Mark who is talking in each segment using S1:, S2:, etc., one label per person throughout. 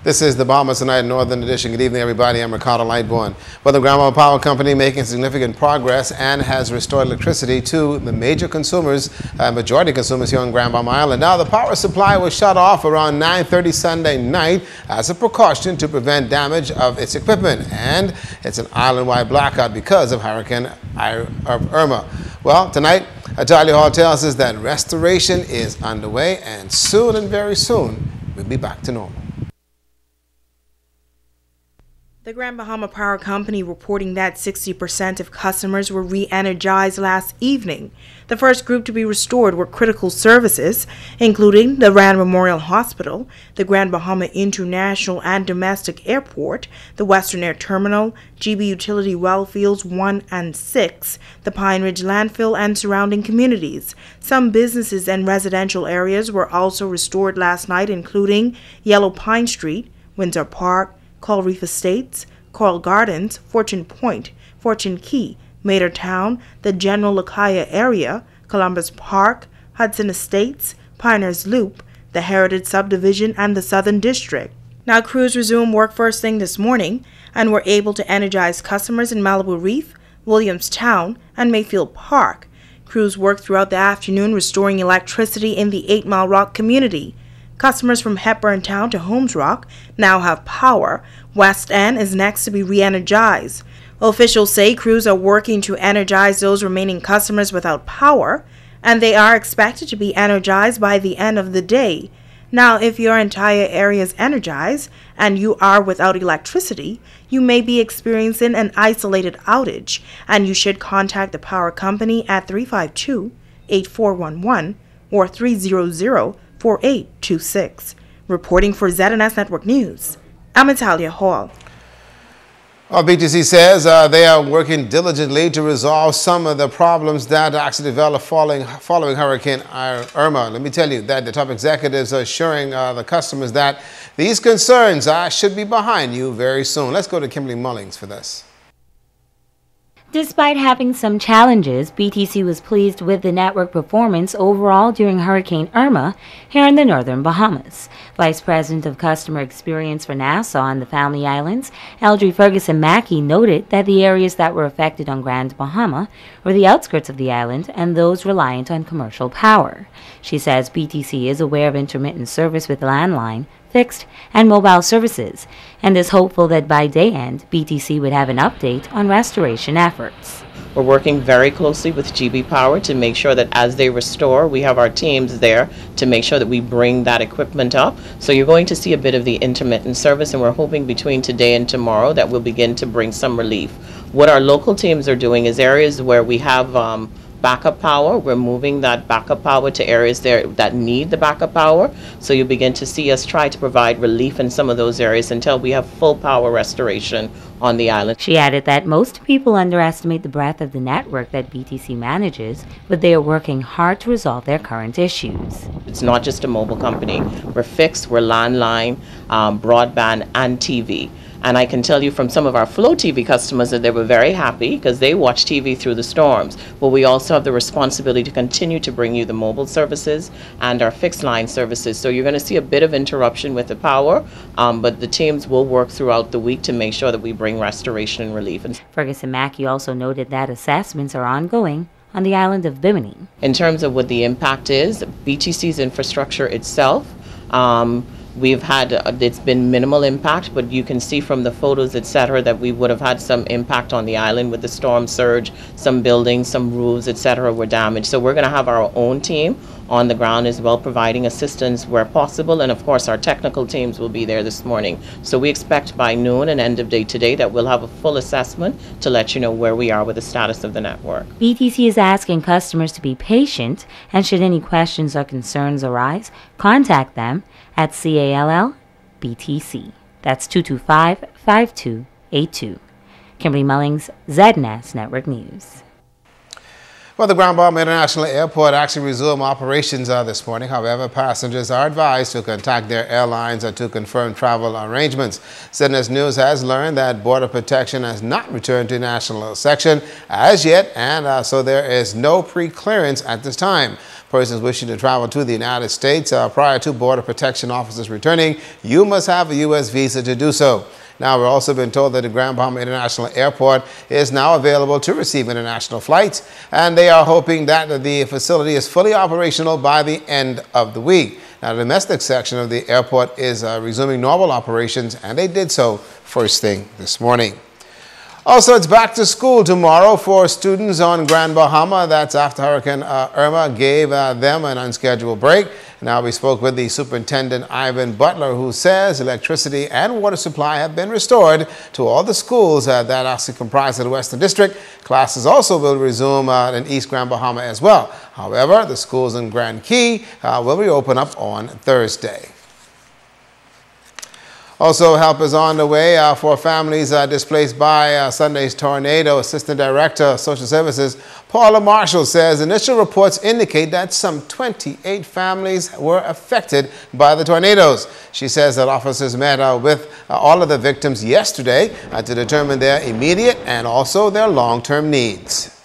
S1: This is the Bahamas Tonight Northern Edition. Good evening, everybody. I'm Ricardo Lightbourne. Well, the Grand Bahama Power Company making significant progress and has restored electricity to the major consumers, majority consumers here on Grand Bahama Island. Now, the power supply was shut off around 9:30 Sunday night as a precaution to prevent damage of its equipment. And it's an island-wide blackout because of Hurricane Irma. Well, tonight, Atalia Hall tells us that restoration is underway, and soon and very soon, we'll be back to normal.
S2: The Grand Bahama Power Company reporting that 60% of customers were re-energized last evening. The first group to be restored were critical services, including the Rand Memorial Hospital, the Grand Bahama International and Domestic Airport, the Western Air Terminal, GB Utility Well Fields 1 and 6, the Pine Ridge Landfill, and surrounding communities. Some businesses and residential areas were also restored last night, including Yellow Pine Street, Windsor Park, Coral Reef Estates, Coral Gardens, Fortune Point, Fortune Key, Matertown, the General Lakaya area, Columbus Park, Hudson Estates, Pioneers Loop, the Heritage Subdivision, and the Southern District. Now, crews resumed work first thing this morning and were able to energize customers in Malibu Reef, Williamstown, and Mayfield Park. Crews worked throughout the afternoon restoring electricity in the 8 Mile Rock community. Customers from Hepburn Town to Holmes Rock now have power. West End is next to be re-energized. Officials say crews are working to energize those remaining customers without power, and they are expected to be energized by the end of the day. Now, if your entire area is energized and you are without electricity, you may be experiencing an isolated outage, and you should contact the power company at 352-8411 or 300-4826. Reporting for ZNS Network News, I'm Atalia Hall.
S1: Well, BTC says they are working diligently to resolve some of the problems that actually developed following Hurricane Irma. Let me tell you that the top executives are assuring the customers that these concerns should be behind you very soon. Let's go to Kimberly Mullings for this.
S3: Despite having some challenges, BTC was pleased with the network performance overall during Hurricane Irma here in the northern Bahamas. Vice President of Customer Experience for Nassau and the Family Islands, Eldry Ferguson Mackey, noted that the areas that were affected on Grand Bahama were the outskirts of the island and those reliant on commercial power. She says BTC is aware of intermittent service with landline, fixed, and mobile services, and is hopeful that by day end, BTC would have an update on restoration efforts.
S4: We're working very closely with GB Power to make sure that as they restore, we have our teams there to make sure that we bring that equipment up. So you're going to see a bit of the intermittent service, and we're hoping between today and tomorrow that we'll begin to bring some relief. What our local teams are doing is areas where we have backup power, we're moving that backup power to areas there that need the backup power. So you begin to see us try to provide relief in some of those areas until we have full power restoration on the island.
S3: She added that most people underestimate the breadth of the network that BTC manages, but they are working hard to resolve their current issues.
S4: It's not just a mobile company. We're fixed, we're landline, broadband, and TV. And I can tell you from some of our Flow TV customers that they were very happy because they watch TV through the storms. But we also have the responsibility to continue to bring you the mobile services and our fixed line services. So you're going to see a bit of interruption with the power, but the teams will work throughout the week to make sure that we bring restoration and relief.
S3: Ferguson Mackey also noted that assessments are ongoing on the island of Bimini.
S4: In terms of what the impact is, BTC's infrastructure itself, it's been minimal impact, but you can see from the photos, etc., that we would have had some impact on the island with the storm surge. Some buildings, some roofs, etc., were damaged. So we're going to have our own team on the ground as well, providing assistance where possible, and of course our technical teams will be there this morning. So we expect by noon and end of day today that we'll have a full assessment to let you know where we are with the status of the network.
S3: BTC is asking customers to be patient, and should any questions or concerns arise, contact them at CALL BTC. That's 225-5282. Kimberly Mullings, ZNS Network News.
S1: Well, the Grand Bahama International Airport actually resumed operations this morning. However, passengers are advised to contact their airlines to confirm travel arrangements. ZNS News has learned that Border Protection has not returned to national section as yet, and so there is no pre-clearance at this time. Persons wishing to travel to the United States prior to Border Protection officers returning, you must have a U.S. visa to do so. Now, we've also been told that the Grand Bahama International Airport is now available to receive international flights, and they are hoping that the facility is fully operational by the end of the week. Now, the domestic section of the airport is resuming normal operations, and they did so first thing this morning. Also, it's back to school tomorrow for students on Grand Bahama. That's after Hurricane Irma gave them an unscheduled break. Now, we spoke with the superintendent, Ivan Butler, who says electricity and water supply have been restored to all the schools that actually comprise the Western District. Classes also will resume in East Grand Bahama as well. However, the schools in Grand Key will reopen up on Thursday. Also, help is on the way for families displaced by Sunday's tornado. Assistant Director of Social Services Paula Marshall says initial reports indicate that some 28 families were affected by the tornadoes. She says that officers met with all of the victims yesterday to determine their immediate and also their long-term needs.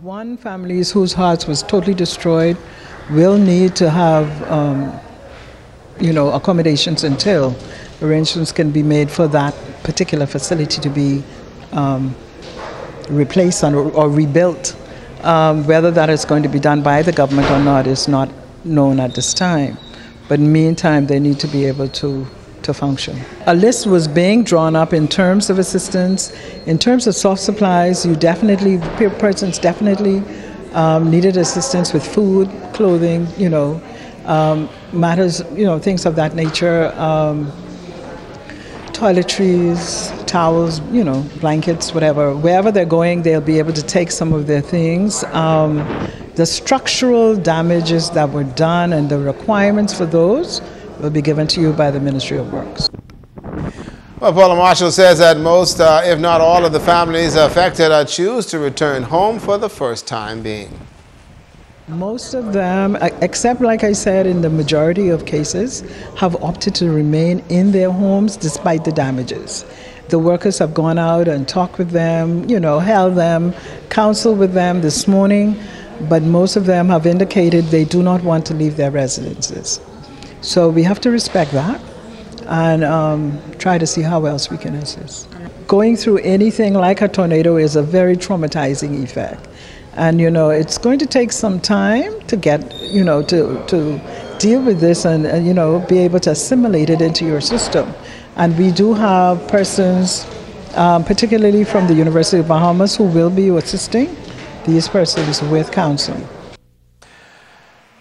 S5: One family whose house was totally destroyed will need to have accommodations until arrangements can be made for that particular facility to be replaced or rebuilt. Whether that is going to be done by the government or not is not known at this time. But in the meantime, they need to be able to function. A list was being drawn up in terms of assistance. In terms of soft supplies, persons definitely needed assistance with food, clothing, matters, things of that nature. Toiletries, towels, blankets, whatever. Wherever they're going, they'll be able to take some of their things. The structural damages that were done and the requirements for those will be given to you by the Ministry of Works.
S1: Well, Paula Marshall says that most, if not all, of the families affected choose to return home for the first time being.
S5: Most of them, except like I said, in the majority of cases, have opted to remain in their homes despite the damages. The workers have gone out and talked with them, held them, counseled with them this morning, but most of them have indicated they do not want to leave their residences. So we have to respect that and try to see how else we can assist. Going through anything like a tornado is a very traumatizing effect. And, it's going to take some time to get, to deal with this and, be able to assimilate it into your system. And we do have persons, particularly from the University of Bahamas, who will be assisting these persons with counseling.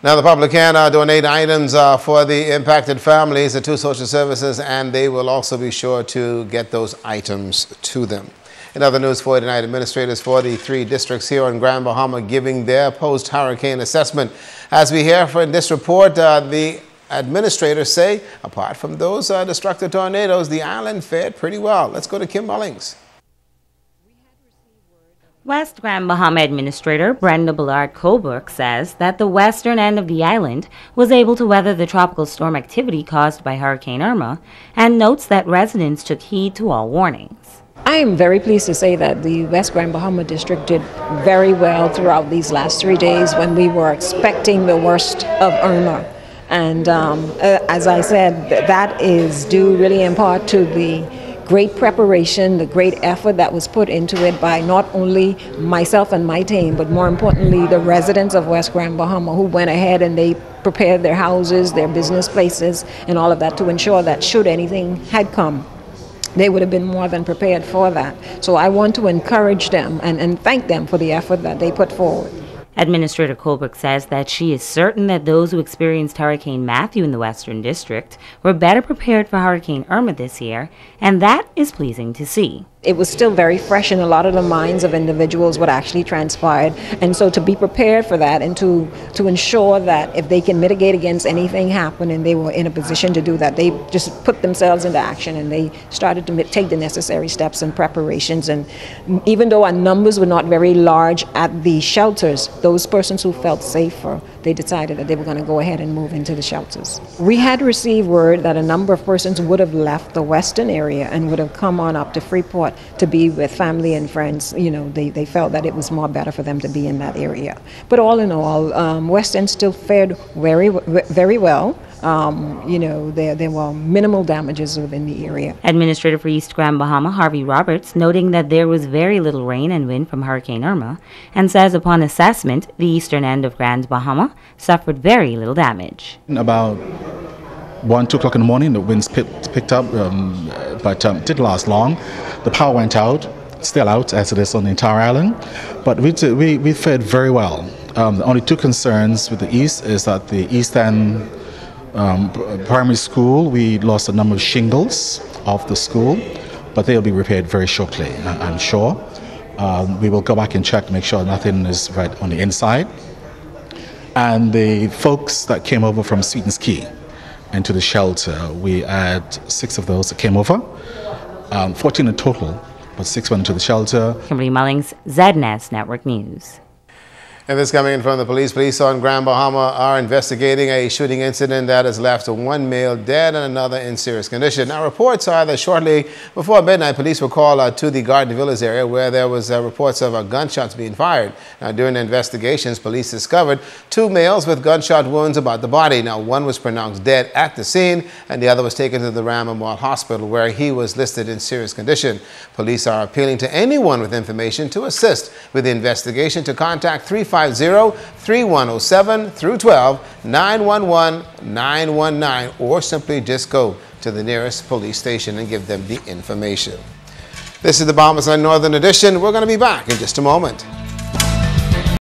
S1: Now, the public can donate items for the impacted families to social services, and they will also be sure to get those items to them. In other news for tonight, administrators for the 3 districts here on Grand Bahama giving their post-hurricane assessment. As we hear from this report, the administrators say, apart from those destructive tornadoes, the island fared pretty well. Let's go to Kim Mullings.
S3: West Grand Bahama Administrator Brenda Ballard Colbrook says that the western end of the island was able to weather the tropical storm activity caused by Hurricane Irma, and notes that residents took heed to all warnings.
S6: I am very pleased to say that the West Grand Bahama District did very well throughout these last 3 days when we were expecting the worst of Irma. And as I said, that is due really in part to the great preparation, the great effort that was put into it by not only myself and my team, but more importantly, the residents of West Grand Bahama who went ahead and they prepared their houses, their business places, and all of that to ensure that should anything had come, they would have been more than prepared for that. So I want to encourage them and thank them for the effort that they put forward.
S3: Administrator Colbrook says that she is certain that those who experienced Hurricane Matthew in the Western District were better prepared for Hurricane Irma this year, and that is pleasing to see.
S6: It was still very fresh in a lot of the minds of individuals what actually transpired, and so to be prepared for that and to ensure that if they can mitigate against anything happening, they were in a position to do that. They just put themselves into action and they started to take the necessary steps and preparations. And even though our numbers were not very large at the shelters, those persons who felt safer, they decided that they were going to go ahead and move into the shelters. We had received word that a number of persons would have left the western area and would have come on up to Freeport but to be with family and friends, you know, they felt that it was more better for them to be in that area. But all in all, West End still fared very well. You know, there were minimal damages within the area.
S3: Administrator for East Grand Bahama, Harvey Roberts, noting that there was very little rain and wind from Hurricane Irma, and says upon assessment, the eastern end of Grand Bahama suffered very little damage.
S7: About 1, 2 o'clock in the morning, the winds picked up, but it didn't last long. The power went out, still out as it is on the entire island, but we fared very well. The only 2 concerns with the east is that the east end primary school, we lost a number of shingles of the school, but they'll be repaired very shortly, I'm sure. We will go back and check to make sure nothing is right on the inside. And the folks that came over from Sweetens Key into the shelter, we had 6 of those that came over, 14 in total, but 6 went into the shelter.
S3: Kimberly Mullings, ZNS Network News.
S1: And this coming in from the police. Police on Grand Bahama are investigating a shooting incident that has left 1 male dead and another in serious condition. Now, reports are that shortly before midnight, police were called to the Garden Villas area where there was reports of gunshots being fired. Now, during the investigations, police discovered 2 males with gunshot wounds about the body. Now, one was pronounced dead at the scene, and the other was taken to the Ram Memorial Hospital where he was listed in serious condition. Police are appealing to anyone with information to assist with the investigation to contact 350-3107 through 12 911 919, or simply just go to the nearest police station and give them the information. This is the Bahamas Northern Edition. We're going to be back in just a moment.